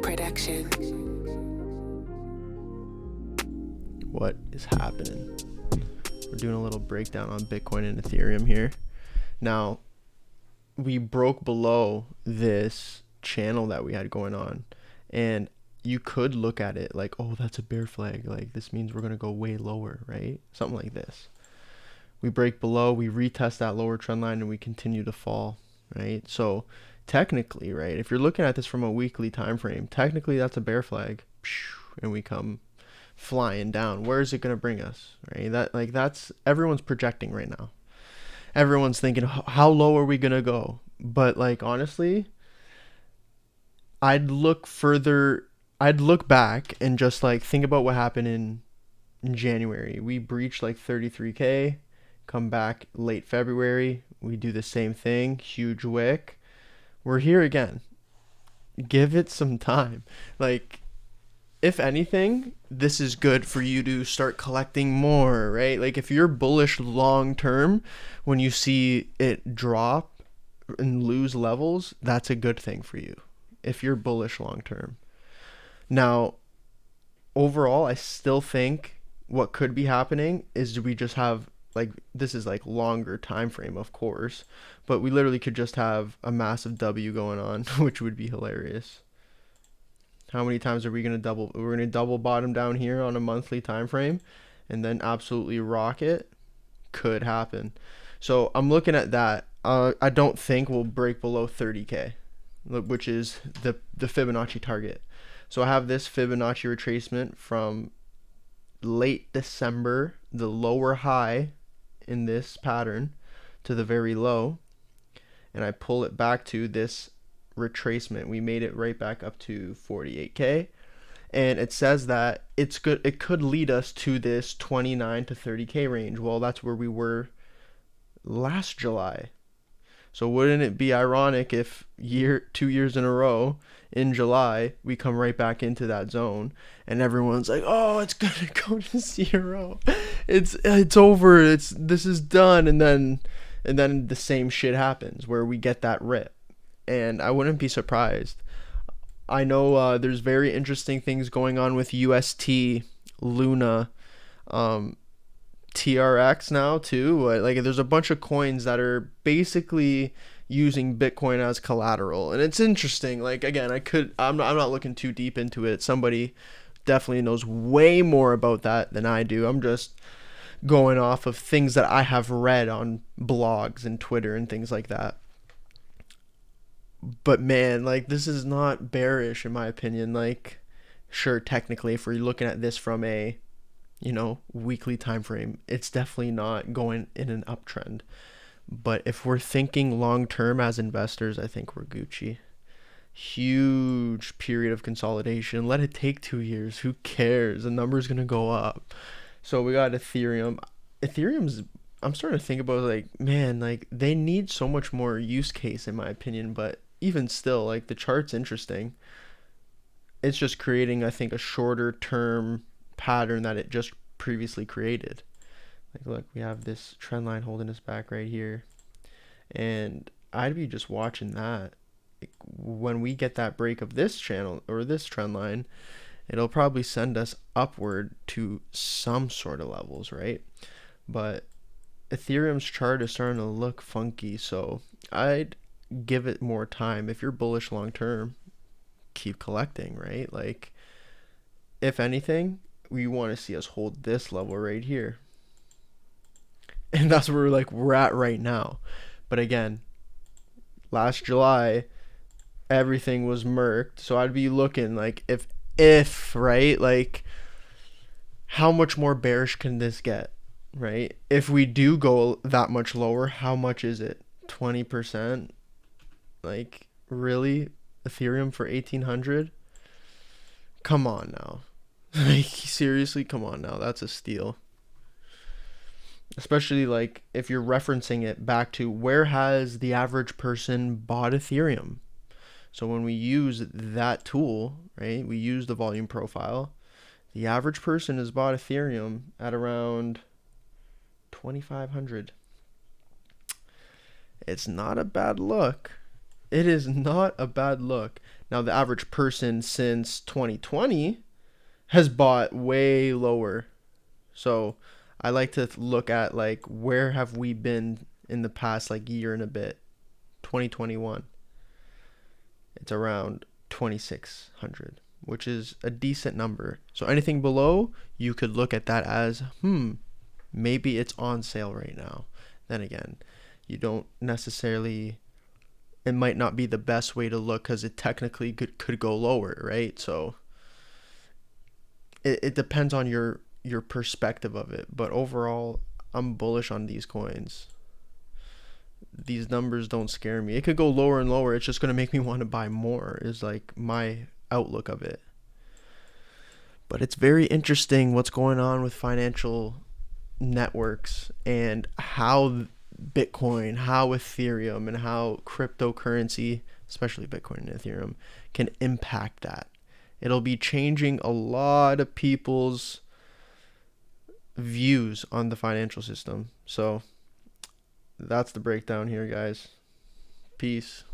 production. What is happening? We're doing a little breakdown on Bitcoin and Ethereum here. Now, we broke below this channel that we had going on, and you could look at it like, oh, that's a bear flag. Like, this means we're going to go way lower, right? Something like this. We break below, we retest that lower trend line, and we continue to fall, right? So technically, right, if you're looking at this from a weekly time frame, technically that's a bear flag, and we come flying down. Where is it going to bring us, right? That's everyone's projecting right now. Everyone's thinking, how low are we going to go? But like, honestly, I'd look back and just like think about what happened in January. We breached like 33K, come back late February. We do the same thing, huge wick. We're here again. Give it some time. Like, if anything, this is good for you to start collecting more, right? Like, if you're bullish long term, when you see it drop and lose levels, that's a good thing for you if you're bullish long term. Now, overall, I still think what could be happening is we just have, like, this is like longer time frame, of course, but we literally could just have a massive W going on, which would be hilarious. How many times are we going to double? We're going to double bottom down here on a monthly time frame and then absolutely rock it. Could happen. So I'm looking at that. I don't think we'll break below 30K, which is the Fibonacci target. So I have this Fibonacci retracement from late December, the lower high in this pattern, to the very low, and I pull it back to this retracement. We made it right back up to 48K, and it says that it's good. It could lead us to this 29 to 30K range. Well, that's where we were last July. So wouldn't it be ironic if 2 years in a row in July we come right back into that zone and everyone's like, oh, it's gonna go to zero, it's over, this is done, and then the same shit happens where we get that rip. And I wouldn't be surprised. I know there's very interesting things going on with UST, Luna, TRX now too. Like, there's a bunch of coins that are basically using Bitcoin as collateral, and it's interesting. Like, again, I'm not looking too deep into it. Somebody definitely knows way more about that than I do. I'm just going off of things that I have read on blogs and Twitter and things like that. But man, like, this is not bearish in my opinion. Like, sure, technically, if we're looking at this from a, weekly time frame, it's definitely not going in an uptrend. But if we're thinking long term as investors, I think we're Gucci. Huge period of consolidation. Let it take 2 years. Who cares? The number's gonna go up. So we got Ethereum. I'm starting to think about, like, man, like, they need so much more use case in my opinion, but even still, like, the chart's interesting. It's just creating, I think, a shorter term pattern that it just previously created. Like, look, we have this trend line holding us back right here, and I'd be just watching that. Like, when we get that break of this channel or this trend line, it'll probably send us upward to some sort of levels, right? But Ethereum's chart is starting to look funky, so I'd give it more time. If you're bullish long term, keep collecting, right? Like, if anything, we want to see us hold this level right here, and that's where we're at right now. But again, last July everything was murked, so I'd be looking like, if right, like, how much more bearish can this get, right? If we do go that much lower, how much is it? 20%? Like, really? Ethereum for 1800? Come on now. Like, seriously, come on now. That's a steal. Especially, like, if you're referencing it back to where has the average person bought Ethereum. So when we use that tool, right, we use the volume profile, the average person has bought Ethereum at around 2,500. It's not a bad look. It is not a bad look. Now, the average person since 2020 has bought way lower. So I like to look at like where have we been in the past like year and a bit. 2021, it's around 2600, which is a decent number. So anything below, you could look at that as maybe it's on sale right now. Then again, you don't necessarily, it might not be the best way to look because it technically could go lower, right? So it depends on your perspective of it. But overall, I'm bullish on these coins. These numbers don't scare me. It could go lower and lower. It's just going to make me want to buy more, is like my outlook of it. But it's very interesting what's going on with financial networks and how Bitcoin, how Ethereum, and how cryptocurrency, especially Bitcoin and Ethereum, can impact that. It'll be changing a lot of people's views on the financial system. So that's the breakdown here, guys. Peace.